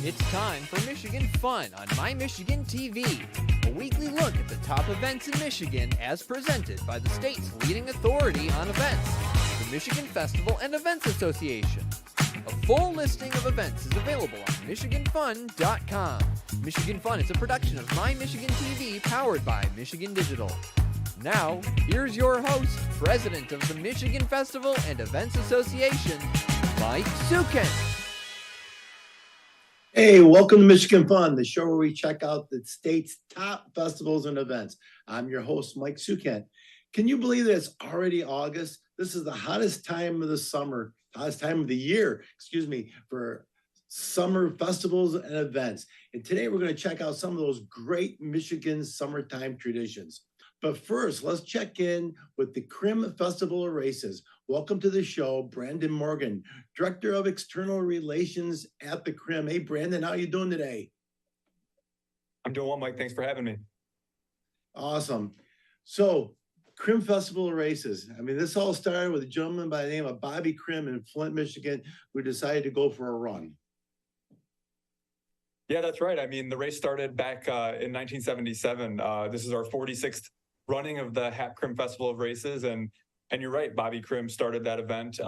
It's time for Michigan Fun on My Michigan TV, a weekly look at the top events in Michigan as presented by the state's leading authority on events, the Michigan Festival and Events Association. A full listing of events is available on MichiganFun.com. Michigan Fun is a production of My Michigan TV powered by Michigan Digital. Now, here's your host, President of the Michigan Festival and Events Association, Mike Sukin. Hey, welcome to Michigan Fun, the show where we check out the state's top festivals and events. I'm your host, Mike Sukin. Can you believe that it's already August? This is the hottest time of the summer, hottest time of the year, for summer festivals and events. And today we're going to check out some of those great Michigan summertime traditions. But first, let's check in with the Crim Festival of Races. Welcome to the show, Brandon Morgan, Director of External Relations at the Crim. Hey, Brandon, how are you doing today? I'm doing well, Mike. Thanks for having me. Awesome. So, Crim Festival of Races. I mean, this all started with a gentleman by the name of Bobby Crim in Flint, Michigan, who decided to go for a run. Yeah, that's right. I mean, the race started back in 1977. This is our 46th running of the Crim Festival of Races. And you're right, Bobby Crim started that event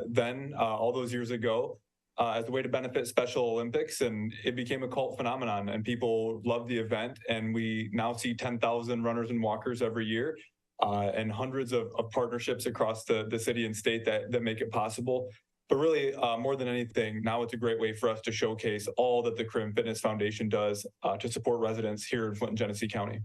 then all those years ago as a way to benefit Special Olympics. And it became a cult phenomenon and people loved the event. And we now see 10,000 runners and walkers every year and hundreds of partnerships across the city and state that make it possible. But really, more than anything, now it's a great way for us to showcase all that the Crim Fitness Foundation does to support residents here in Flint and Genesee County.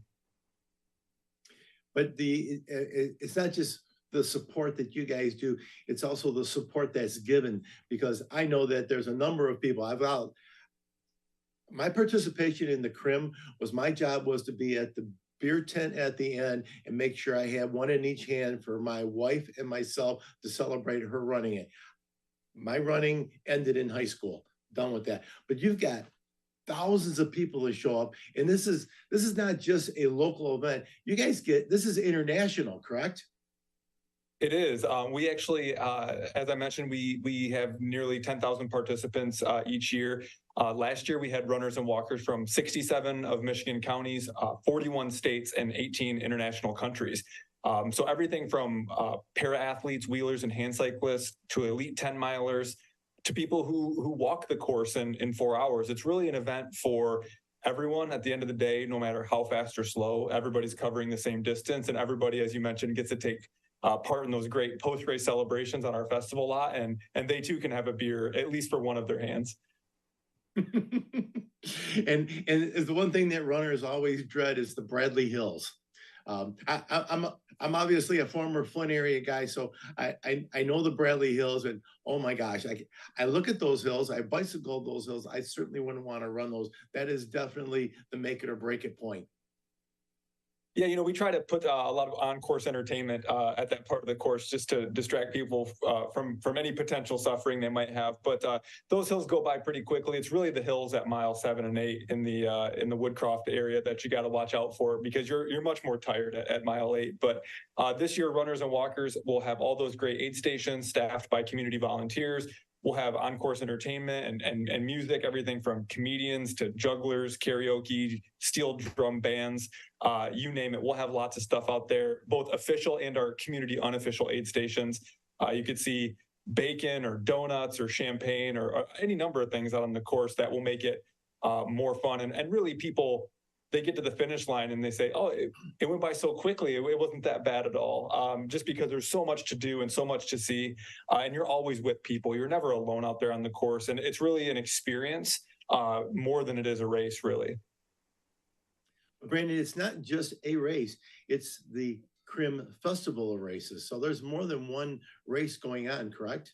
But it's not just the support that you guys do, it's also the support that's given, because I know that there's a number of people. My participation in the Crim my job was to be at the beer tent at the end and make sure I had one in each hand for my wife and myself to celebrate her running it. My running ended in high school, done with that. But you've got thousands of people to show up, and this is not just a local event. You guys this is international, correct? It is. We actually, as I mentioned, we have nearly 10,000 participants each year. Last year, we had runners and walkers from 67 of Michigan counties, 41 states, and 18 international countries. So everything from para-athletes, wheelers, and hand cyclists to elite 10-milers to people who walk the course in 4 hours. It's really an event for everyone at the end of the day, no matter how fast or slow. Everybody's covering the same distance, and everybody, as you mentioned, gets to take part in those great post-race celebrations on our festival lot, and they too can have a beer, at least for one of their hands. and is the one thing that runners always dread is the Bradley Hills. I'm obviously a former Flint area guy, so I know the Bradley Hills, and oh my gosh, I look at those hills, I bicycled those hills. I certainly wouldn't want to run those. That is definitely the make it or break it point. Yeah, we try to put a lot of on-course entertainment at that part of the course just to distract people from any potential suffering they might have. But those hills go by pretty quickly. It's really the hills at mile 7 and 8 in the Woodcroft area that you got to watch out for, because you're much more tired at mile 8. But this year, runners and walkers will have all those great aid stations staffed by community volunteers. We'll have on-course entertainment and music, everything from comedians to jugglers, karaoke, steel drum bands, you name it. We'll have lots of stuff out there, both official and our community unofficial aid stations. You could see bacon or donuts or champagne or any number of things out on the course that will make it more fun. And really people, they get to the finish line and they say, oh, it went by so quickly. It wasn't that bad at all. Just because there's so much to do and so much to see. And you're always with people. You're never alone out there on the course. And it's really an experience more than it is a race, really. Brandon, it's not just a race. It's the Crim Festival of Races. So there's more than one race going on, correct?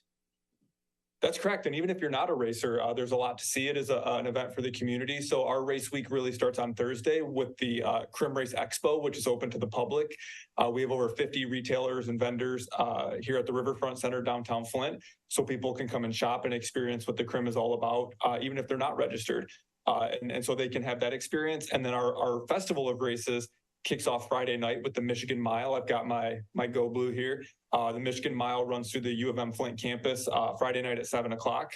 That's correct. And even if you're not a racer, there's a lot to see. It is an event for the community. So our race week really starts on Thursday with the Crim Race Expo, which is open to the public. We have over 50 retailers and vendors here at the Riverfront Center downtown Flint. So people can come and shop and experience what the Crim is all about, even if they're not registered. And so they can have that experience. And then our Festival of Races kicks off Friday night with the Michigan Mile. I've got my Go Blue here. The Michigan Mile runs through the U of M Flint campus Friday night at 7 o'clock.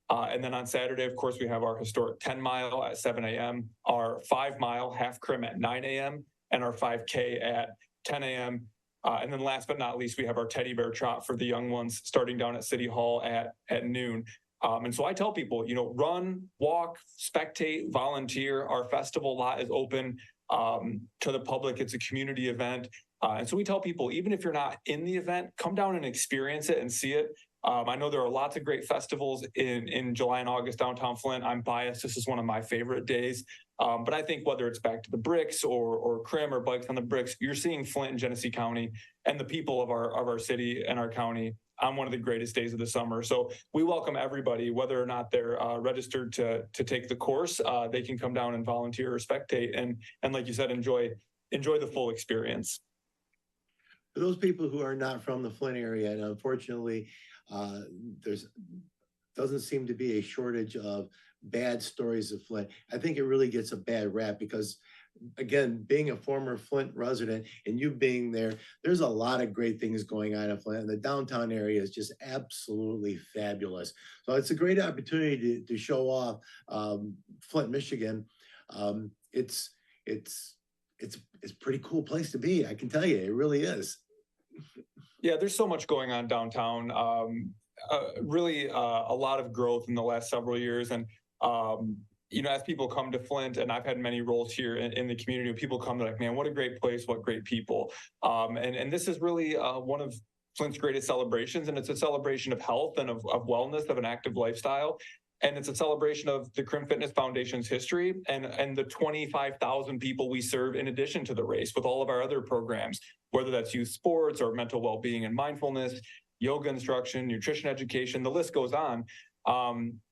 And then on Saturday, of course, we have our historic 10 mile at 7 a.m., our 5 mile half crim at 9 a.m., and our 5K at 10 a.m. And then last but not least, we have our teddy bear trot for the young ones starting down at City Hall at noon. And so I tell people, run, walk, spectate, volunteer. Our festival lot is open to the public. It's a community event. And so we tell people, even if you're not in the event, come down and experience it and see it. I know there are lots of great festivals in July and August downtown Flint. I'm biased. This is one of my favorite days. But I think whether it's Back to the Bricks or Crim or Bikes on the Bricks, you're seeing Flint and Genesee County and the people of our city and our county on one of the greatest days of the summer. So we welcome everybody, whether or not they're registered to take the course. They can come down and volunteer or spectate and like you said, enjoy the full experience. For those people who are not from the Flint area, and unfortunately, there's doesn't seem to be a shortage of bad stories of Flint. I think it really gets a bad rap because, again, being a former Flint resident and you being there, there's a lot of great things going on in Flint. And the downtown area is just absolutely fabulous. So it's a great opportunity to show off Flint, Michigan. It's a pretty cool place to be. I can tell you, it really is. Yeah, there's so much going on downtown. Really a lot of growth in the last several years. And, as people come to Flint, and I've had many roles here in the community, people come, they're like, man, what a great place, what great people. And this is really one of Flint's greatest celebrations. And it's a celebration of health and of wellness, of an active lifestyle. And it's a celebration of the Crim Fitness Foundation's history and the 25,000 people we serve in addition to the race with all of our other programs, whether that's youth sports or mental well-being and mindfulness, yoga instruction, nutrition education, the list goes on.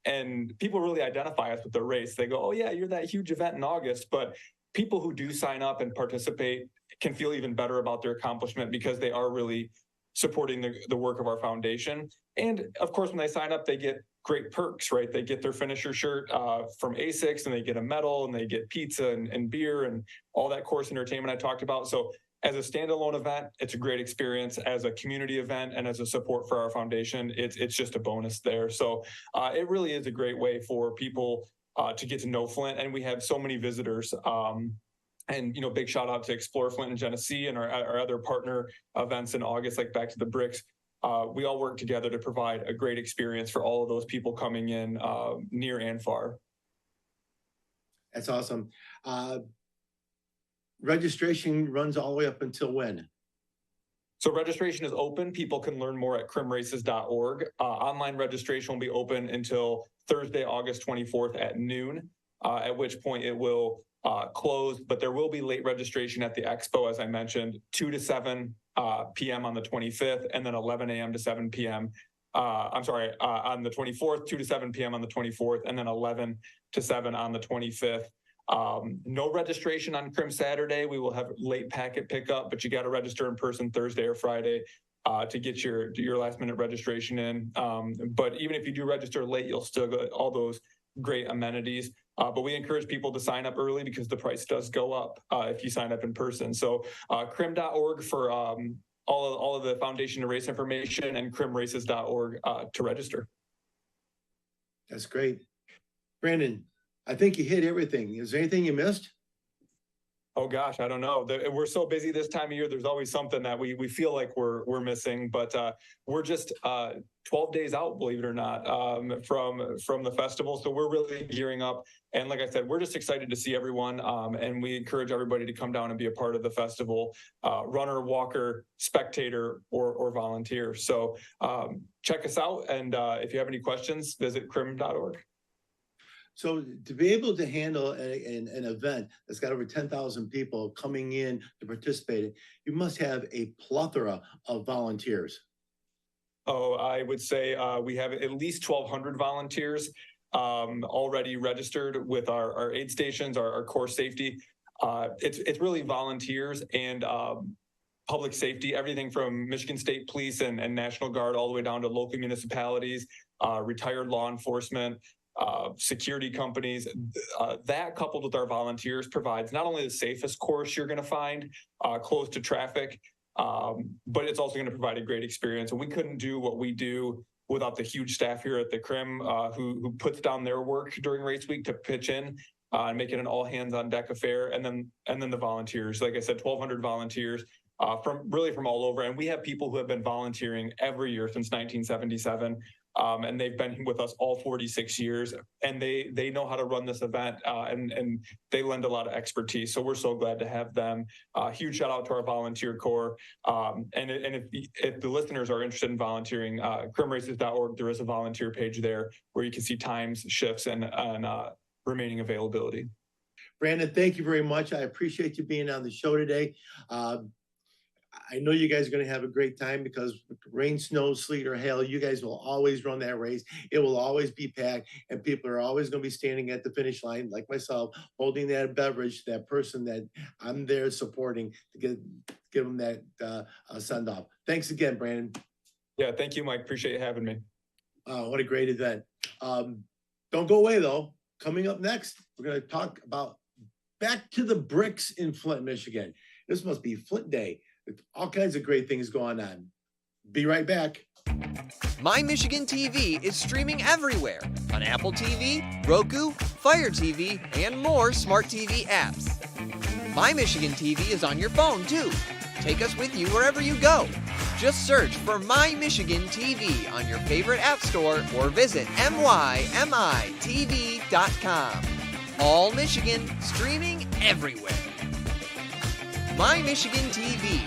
And people really identify us with the race. They go, oh yeah, you're that huge event in August. But people who do sign up and participate can feel even better about their accomplishment because they are really supporting the work of our foundation. And of course, when they sign up, they get great perks, right? They get their finisher shirt from ASICS and they get a medal and they get pizza and beer and all that course entertainment I talked about. So as a standalone event, it's a great experience. As a community event and as a support for our foundation, it's just a bonus there. So it really is a great way for people to get to know Flint. And we have so many visitors. And, big shout out to Explore Flint and Genesee and our other partner events in August, like Back to the Bricks. We all work together to provide a great experience for all of those people coming in near and far. That's awesome. Registration runs all the way up until when? So registration is open. People can learn more at crimraces.org. Online registration will be open until Thursday, August 24th at noon, at which point it will close, but there will be late registration at the expo, as I mentioned, 2 to 7 p.m. on the 25th, and then 11 a.m. to 7 p.m. On the 24th, 2 to 7 p.m. on the 24th, and then 11 to 7 on the 25th. No registration on Crim Saturday. We will have late packet pickup, but you got to register in person Thursday or Friday to get your last minute registration in. But even if you do register late, you'll still get all those great amenities. But we encourage people to sign up early because the price does go up if you sign up in person. So crim.org for all of the Foundation to Race information and crimraces.org to register. That's great. Brandon, I think you hit everything. Is there anything you missed? Oh gosh, I don't know. We're so busy this time of year. There's always something that we feel like we're missing, but we're just 12 days out, believe it or not, from the festival. So we're really gearing up. And like I said, we're just excited to see everyone. And we encourage everybody to come down and be a part of the festival, runner, walker, spectator, or volunteer. So check us out. And if you have any questions, visit crim.org. So to be able to handle an event that's got over 10,000 people coming in to participate, you must have a plethora of volunteers. Oh, I would say we have at least 1,200 volunteers already registered with our aid stations, our core safety. It's really volunteers and public safety, everything from Michigan State Police and National Guard all the way down to local municipalities, retired law enforcement, security companies. That coupled with our volunteers provides not only the safest course you're going to find close to traffic, but it's also going to provide a great experience. And we couldn't do what we do without the huge staff here at the Crim who puts down their work during race week to pitch in and make it an all hands on deck affair. And then the volunteers, like I said, 1,200 volunteers from all over. And we have people who have been volunteering every year since 1977. And they've been with us all 46 years, and they know how to run this event, and they lend a lot of expertise. So we're so glad to have them. Huge shout out to our volunteer corps. And if the listeners are interested in volunteering, crimraces.org, there is a volunteer page there where you can see times, shifts, and remaining availability. Brandon, thank you very much. I appreciate you being on the show today. I know you guys are going to have a great time because rain, snow, sleet, or hail, you guys will always run that race. It will always be packed, and people are always going to be standing at the finish line, like myself, holding that beverage, that person that I'm there supporting to give them that send off. Thanks again, Brandon. Yeah, thank you, Mike. Appreciate you having me. What a great event. Don't go away, though. Coming up next, we're going to talk about Back to the Bricks in Flint, Michigan. This must be Flint Day. All kinds of great things going on. Be right back. My Michigan TV is streaming everywhere on Apple TV, Roku, Fire TV, and more smart TV apps. My Michigan TV is on your phone too. Take us with you wherever you go. Just search for My Michigan TV on your favorite app store or visit mymitv.com. All Michigan, streaming everywhere. My Michigan TV.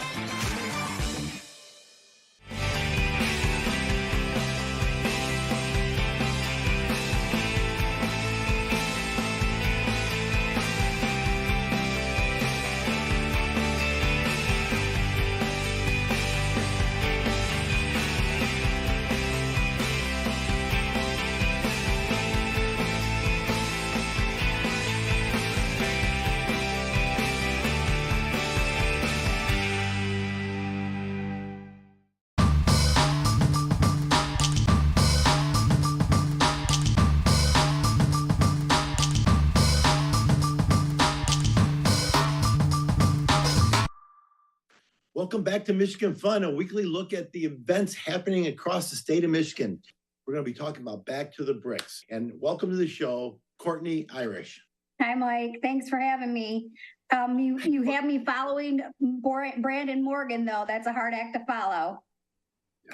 Welcome back to Michigan Fun, a weekly look at the events happening across the state of Michigan. We're going to be talking about Back to the Bricks. And welcome to the show, Courtney Irish. Hi, Mike. Thanks for having me. You have me following Brandon Morgan, though. That's a hard act to follow.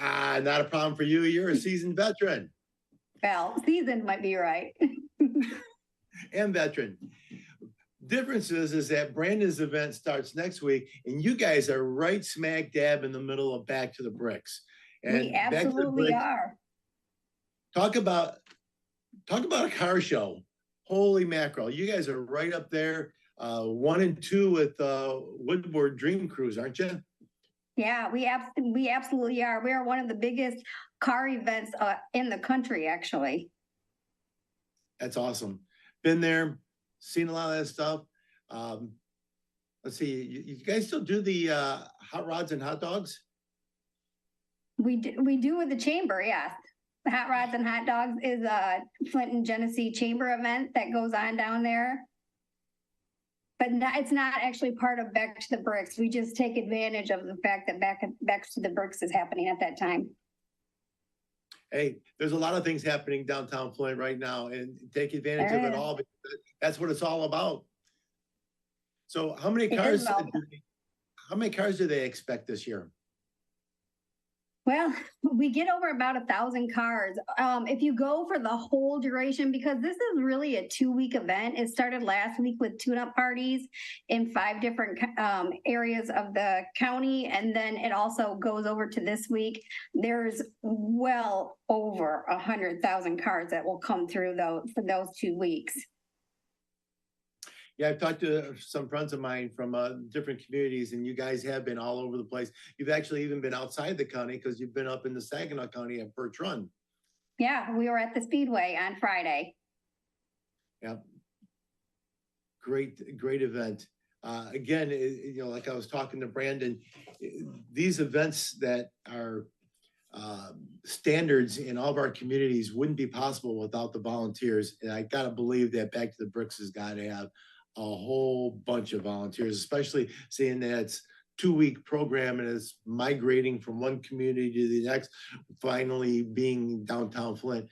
Not a problem for you. You're a seasoned veteran. Well, seasoned might be right. And veteran. Difference is that Brandon's event starts next week, and you guys are right smack dab in the middle of Back to the Bricks. And We absolutely are. Talk about a car show. Holy mackerel. You guys are right up there, 1 and 2 with Woodward Dream Cruise, aren't you? Yeah, we absolutely are. We are one of the biggest car events in the country, actually. That's awesome. Been there, seen a lot of that stuff. Let's see, you guys still do the hot rods and hot dogs? We do with the chamber, yes. The Hot Rods and Hot Dogs is a Flint and Genesee chamber event that goes on down there. But it's not actually part of Back to the Bricks. We just take advantage of the fact that Back to the Bricks is happening at that time. Hey, there's a lot of things happening downtown Flint right now, and take advantage of it all, because that's what it's all about. So how many cars do they expect this year? Well, we get over about 1,000 cars. If you go for the whole duration, because this is really a 2-week event. It started last week with tune-up parties in 5 different areas of the county, and then it also goes over to this week. There's well over 100,000 cars that will come through for those 2 weeks. Yeah, I've talked to some friends of mine from different communities, and you guys have been all over the place. You've actually even been outside the county because you've been up in the Saginaw County at Birch Run. Yeah, we were at the Speedway on Friday. Yeah, great event. Again, like I was talking to Brandon, these events that are standards in all of our communities wouldn't be possible without the volunteers. And I got to believe that Back to the Bricks has got to have a whole bunch of volunteers, especially seeing that it's 2-week program and it's migrating from one community to the next, finally being downtown Flint.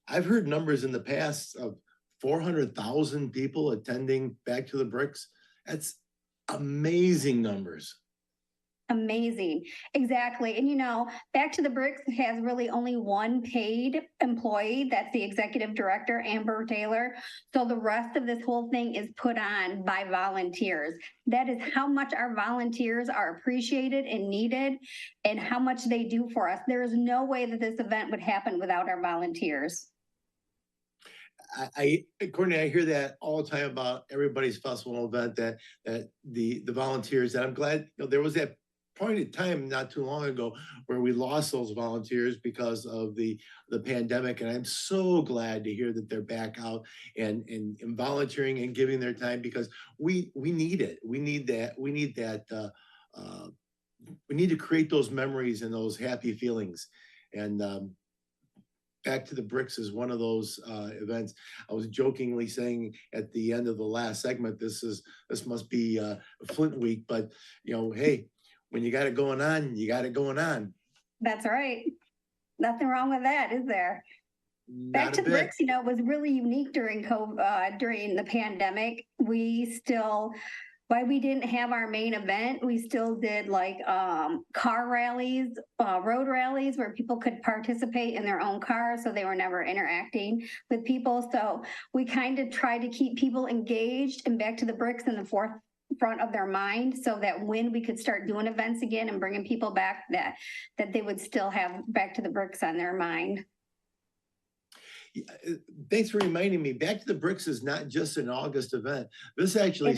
I've heard numbers in the past of 400,000 people attending Back to the Bricks. That's amazing numbers. Amazing. Exactly. And Back to the Bricks has really only one paid employee. That's the executive director, Amber Taylor. So the rest of this whole thing is put on by volunteers. That is how much our volunteers are appreciated and needed and how much they do for us. There is no way that this event would happen without our volunteers. Courtney, I hear that all the time about everybody's festival event, that the volunteers, and I'm glad there was that point in time not too long ago where we lost those volunteers because of the pandemic. And I'm so glad to hear that they're back out and volunteering and giving their time, because we need it. We need that. We need that. We need to create those memories and those happy feelings. And Back to the Bricks is one of those events. I was jokingly saying at the end of the last segment, this must be Flint week, but hey, when you got it going on, you got it going on. That's right. Nothing wrong with that, is there? Back to the Bricks, was really unique during COVID, during the pandemic. Why we didn't have our main event, we still did like car rallies, road rallies where people could participate in their own cars, so they were never interacting with people. So we kind of tried to keep people engaged and Back to the Bricks in the forefront of their mind, so that when we could start doing events again and bringing people back, that they would still have Back to the Bricks on their mind. Thanks for reminding me. Back to the Bricks is not just an August event. This actually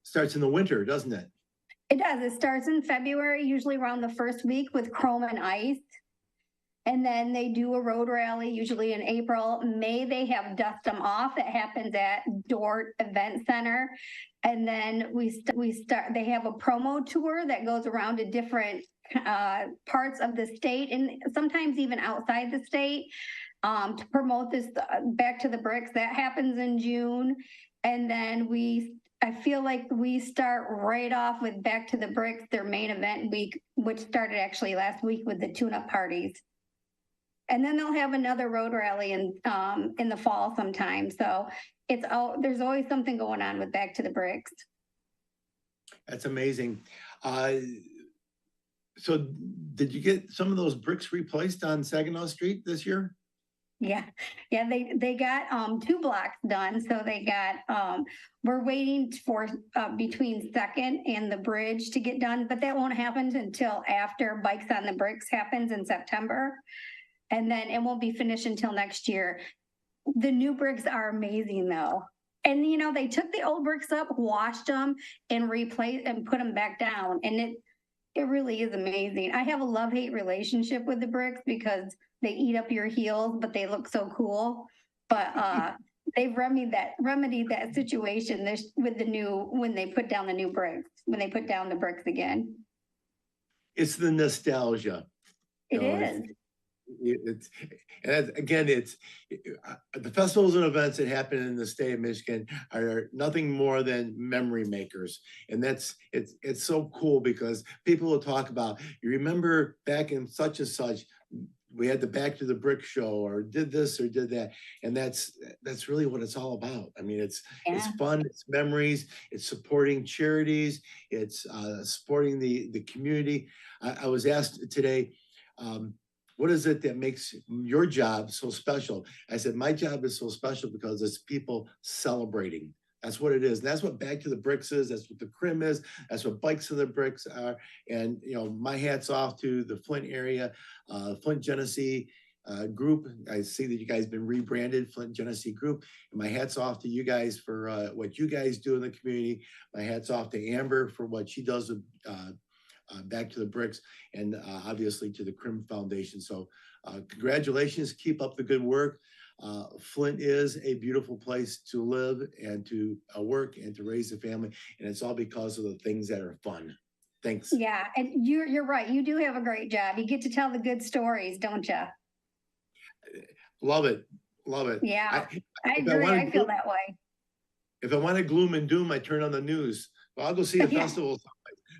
starts in the winter, doesn't it? It does. It starts in February, usually around the first week with Chrome and Ice. And then they do a road rally, usually in April. May, they have Dust Them Off. That happens at Dort Event Center. And then they have a promo tour that goes around to different parts of the state and sometimes even outside the state to promote this Back to the Bricks. That happens in June. And then I feel like we start right off with Back to the Bricks, their main event week, which started actually last week with the tune-up parties. And then they'll have another road rally in the fall sometime. So there's always something going on with Back to the Bricks. That's amazing. So did you get some of those bricks replaced on Saginaw Street this year? Yeah, they got 2 blocks done. So they got we're waiting for between Second and the bridge to get done, but that won't happen until after Bikes on the Bricks happens in September. And then it won't be finished until next year. The new bricks are amazing though. And they took the old bricks up, washed them, and replaced and put them back down. And it really is amazing. I have a love-hate relationship with the bricks because they eat up your heels, but they look so cool. But they've remedied that situation with when they put down the new bricks, when they put down the bricks again. It's the nostalgia. It is. It's the festivals and events that happen in the state of Michigan are nothing more than memory makers, and it's so cool because people will talk about, you remember back in such and such, we had the Back to the Brick show, or did this or did that, and that's really what it's all about. I mean, it's fun, it's memories, it's supporting charities, it's supporting the community. I was asked today, what is it that makes your job so special? I said, my job is so special because it's people celebrating. That's what it is. And that's what Back to the Bricks is. That's what the Crim is. That's what Bikes on the Bricks are. And, my hat's off to the Flint area, Flint Genesee group. I see that you guys have been rebranded, Flint Genesee Group. And my hat's off to you guys for what you guys do in the community. My hat's off to Amber for what she does with Back to the Bricks, and obviously to the Crim Foundation. So congratulations, keep up the good work. Flint is a beautiful place to live and to work and to raise a family, and it's all because of the things that are fun. Thanks. Yeah, and you're right. You do have a great job. You get to tell the good stories, don't you? Love it. Yeah, I agree. I feel that way. If I want to gloom and doom, I turn on the news. Well, I'll go see the festival.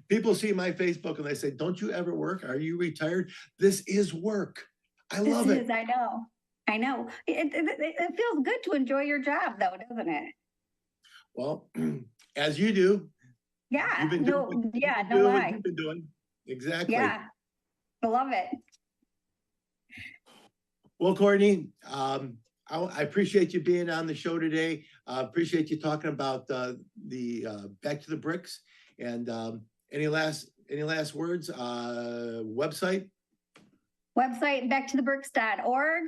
People see my Facebook and they say, don't you ever work? Are you retired? This is work. I love it. I know. I know. It feels good to enjoy your job, though, doesn't it? Well, as you do. Yeah. You've been No. doing, Yeah. doing No what lie. you've been doing. Exactly. Yeah. I love it. Well, Courtney, I appreciate you being on the show today. Appreciate you talking about the Back to the Bricks. And any last words? Website? Website backtothebricks.org.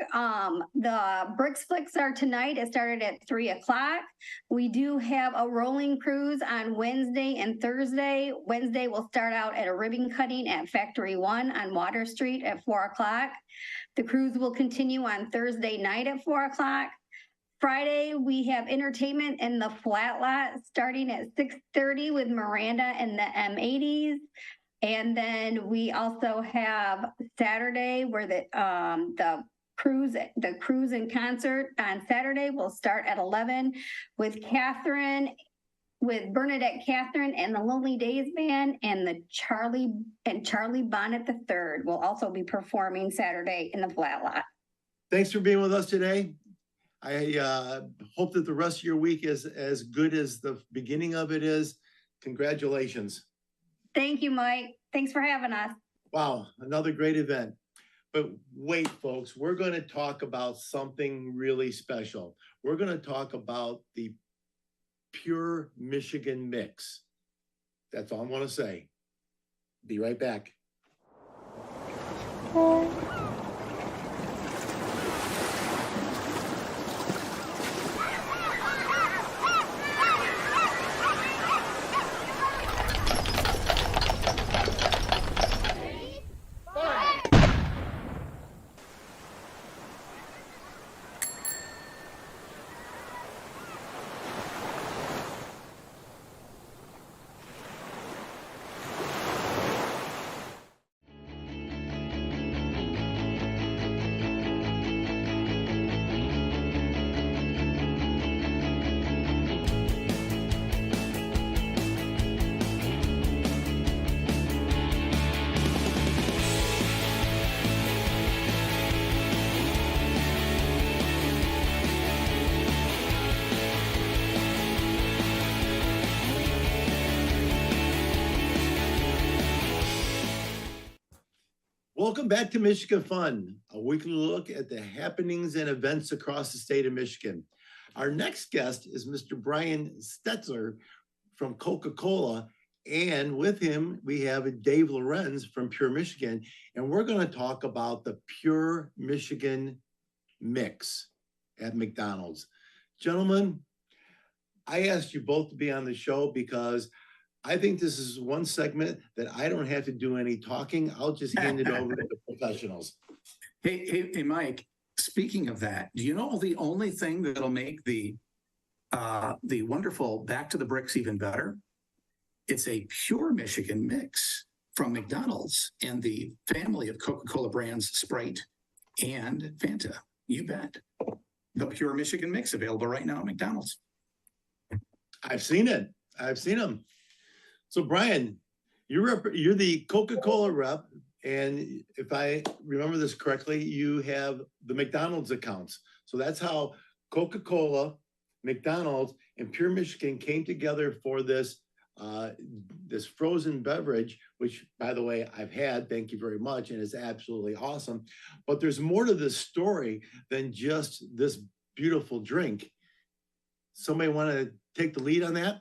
The Bricks Flicks are tonight. It started at 3:00. We do have a rolling cruise on Wednesday and Thursday. Wednesday will start out at a ribbon cutting at Factory 1 on Water Street at 4:00. The cruise will continue on Thursday night at 4:00. Friday, we have entertainment in the flat lot starting at 6:30 with Miranda and the M80s. And then we also have Saturday where the cruise in concert on Saturday will start at 11 with Bernadette Catherine and the Lonely Days Band, and Charlie Bonnet III will also be performing Saturday in the flat lot. Thanks for being with us today. I hope that the rest of your week is as good as the beginning of it is. Congratulations. Thank you, Mike. Thanks for having us. Wow, another great event. But wait, folks, we're going to talk about something really special. We're going to talk about the Pure Michigan Mix. That's all I want to say. Be right back. Welcome back to Michigan Fun, a weekly look at the happenings and events across the state of Michigan. Our next guest is Mr. Brian Stetzler from Coca-Cola, and with him we have Dave Lorenz from Pure Michigan, and we're going to talk about the Pure Michigan Mix at McDonald's. Gentlemen, I asked you both to be on the show because I think this is one segment that I don't have to do any talking. I'll just hand it over to the professionals. Hey, Mike, speaking of that, do you know the only thing that'll make the wonderful Back to the Bricks even better? It's a Pure Michigan Mix from McDonald's and the family of Coca-Cola brands Sprite and Fanta. You bet. The Pure Michigan Mix available right now at McDonald's. I've seen it. I've seen them. So Brian, you're the Coca-Cola rep, and if I remember this correctly, you have the McDonald's accounts. So that's how Coca-Cola, McDonald's, and Pure Michigan came together for this this frozen beverage, which, by the way, I've had. Thank you very much, and it's absolutely awesome. But there's more to this story than just this beautiful drink. Somebody want to take the lead on that?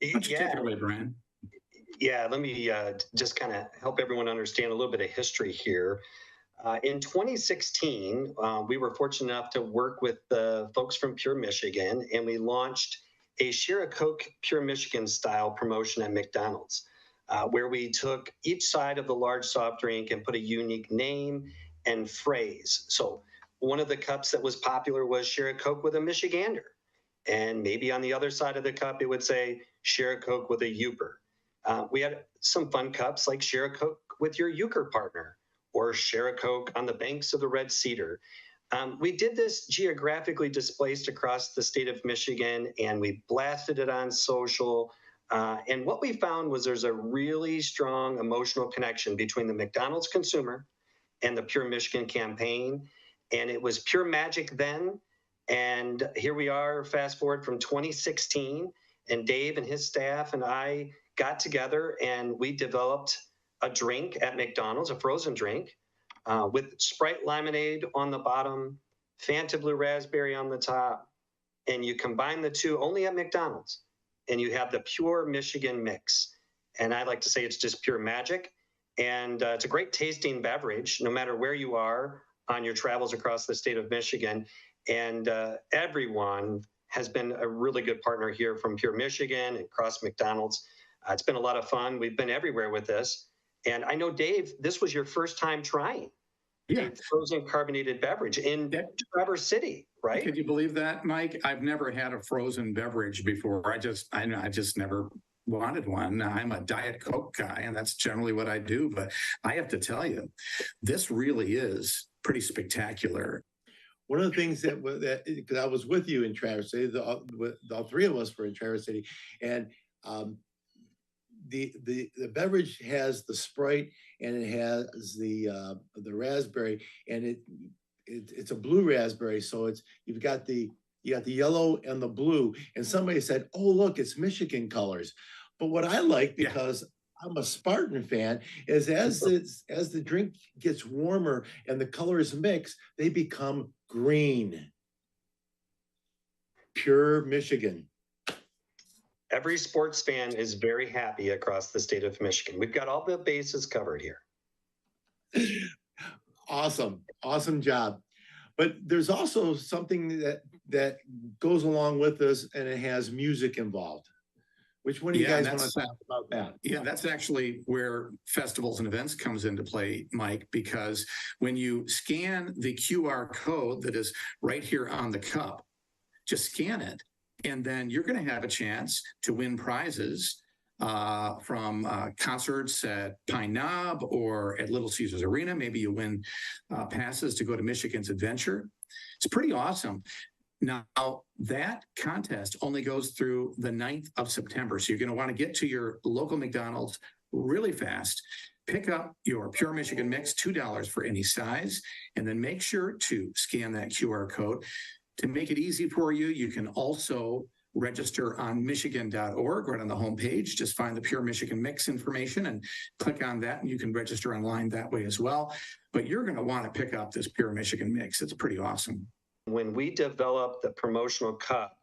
Why don't you take it away, Brian? Yeah, let me just kind of help everyone understand a little bit of history here. In 2016, we were fortunate enough to work with the folks from Pure Michigan, and we launched a Share a Coke Pure Michigan style promotion at McDonald's, where we took each side of the large soft drink and put a unique name and phrase. So one of the cups that was popular was Share a Coke with a Michigander. And maybe on the other side of the cup, it would say, Share a Coke with a Euper. We had some fun cups like Share a Coke with your Euchre partner, or Share a Coke on the banks of the Red Cedar. We did this geographically displaced across the state of Michigan, and we blasted it on social. And what we found was there's a really strong emotional connection between the McDonald's consumer and the Pure Michigan campaign. And it was pure magic then. And here we are, fast forward from 2016, and Dave and his staff and I got together and we developed a drink at McDonald's, a frozen drink, with Sprite lemonade on the bottom, Fanta Blue Raspberry on the top, and you combine the two only at McDonald's, and you have the Pure Michigan Mix. And I like to say it's just pure magic. And it's a great tasting beverage, no matter where you are on your travels across the state of Michigan. And everyone has been a really good partner here from Pure Michigan and across McDonald's. It's been a lot of fun. We've been everywhere with this. And I know, Dave, this was your first time trying a frozen carbonated beverage in Traverse City, right? Could you believe that, Mike? I've never had a frozen beverage before. I just never wanted one. I'm a Diet Coke guy, and that's generally what I do. But I have to tell you, this really is pretty spectacular. One of the things that because I was with you in Traverse City, all three of us were in Traverse City, and the beverage has the Sprite and it has the raspberry, and it's a blue raspberry, so you got the yellow and the blue. And somebody said, "Oh, look, it's Michigan colors." But what I like, because I'm a Spartan fan, is as the drink gets warmer and the colors mix, they become green. Pure Michigan. Every sports fan is very happy across the state of Michigan. We've got all the bases covered here. Awesome job. But there's also something that goes along with this, and it has music involved. Which one do you guys want to talk about that? Yeah, that's actually where festivals and events comes into play, Mike, because when you scan the QR code that is right here on the cup, just scan it, and then you're going to have a chance to win prizes from concerts at Pine Knob or at Little Caesars Arena. Maybe you win passes to go to Michigan's Adventure. It's pretty awesome. Now, that contest only goes through the 9th of September. So you're going to want to get to your local McDonald's really fast. Pick up your Pure Michigan Mix, $2 for any size, and then make sure to scan that QR code. To make it easy for you, you can also register on michigan.org right on the homepage. Just find the Pure Michigan Mix information and click on that, and you can register online that way as well. But you're going to want to pick up this Pure Michigan Mix. It's pretty awesome. When we developed the promotional cup,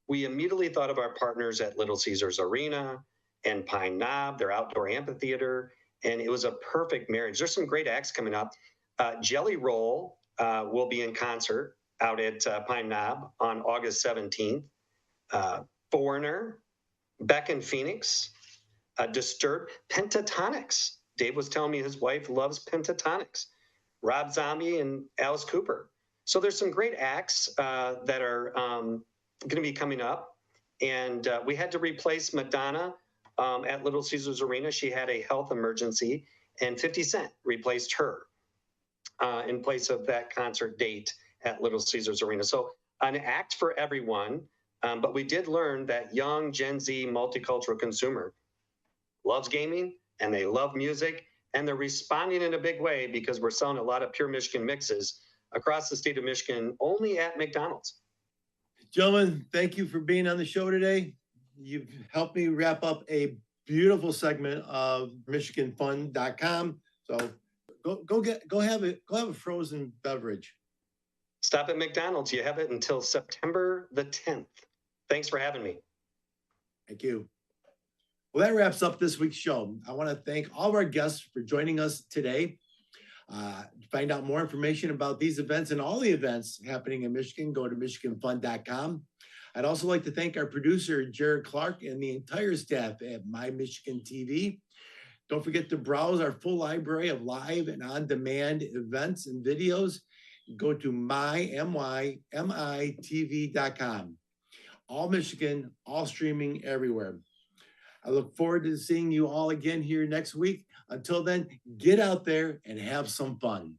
we immediately thought of our partners at Little Caesars Arena and Pine Knob, their outdoor amphitheater, and it was a perfect marriage. There's some great acts coming up. Jelly Roll will be in concert out at Pine Knob on August 17th. Foreigner, Beck and Phoenix, Disturbed, Pentatonics. Dave was telling me his wife loves Pentatonics. Rob Zombie and Alice Cooper. So there's some great acts that are going to be coming up. And we had to replace Madonna at Little Caesars Arena. She had a health emergency, and 50 Cent replaced her in place of that concert date at Little Caesars Arena. So an act for everyone. But we did learn that young Gen Z multicultural consumer loves gaming and they love music, and they're responding in a big way because we're selling a lot of Pure Michigan mixes across the state of Michigan, only at McDonald's. Gentlemen, thank you for being on the show today. You've helped me wrap up a beautiful segment of MichiganFun.com. So go have a frozen beverage. Stop at McDonald's. You have it until September the 10th. Thanks for having me. Thank you. Well, that wraps up this week's show. I want to thank all of our guests for joining us today. To find out more information about these events and all the events happening in Michigan, go to MichiganFun.com. I'd also like to thank our producer, Jared Clark, and the entire staff at My Michigan TV. Don't forget to browse our full library of live and on-demand events and videos. Go to mymitv.com. All Michigan, all streaming everywhere. I look forward to seeing you all again here next week. Until then, get out there and have some fun.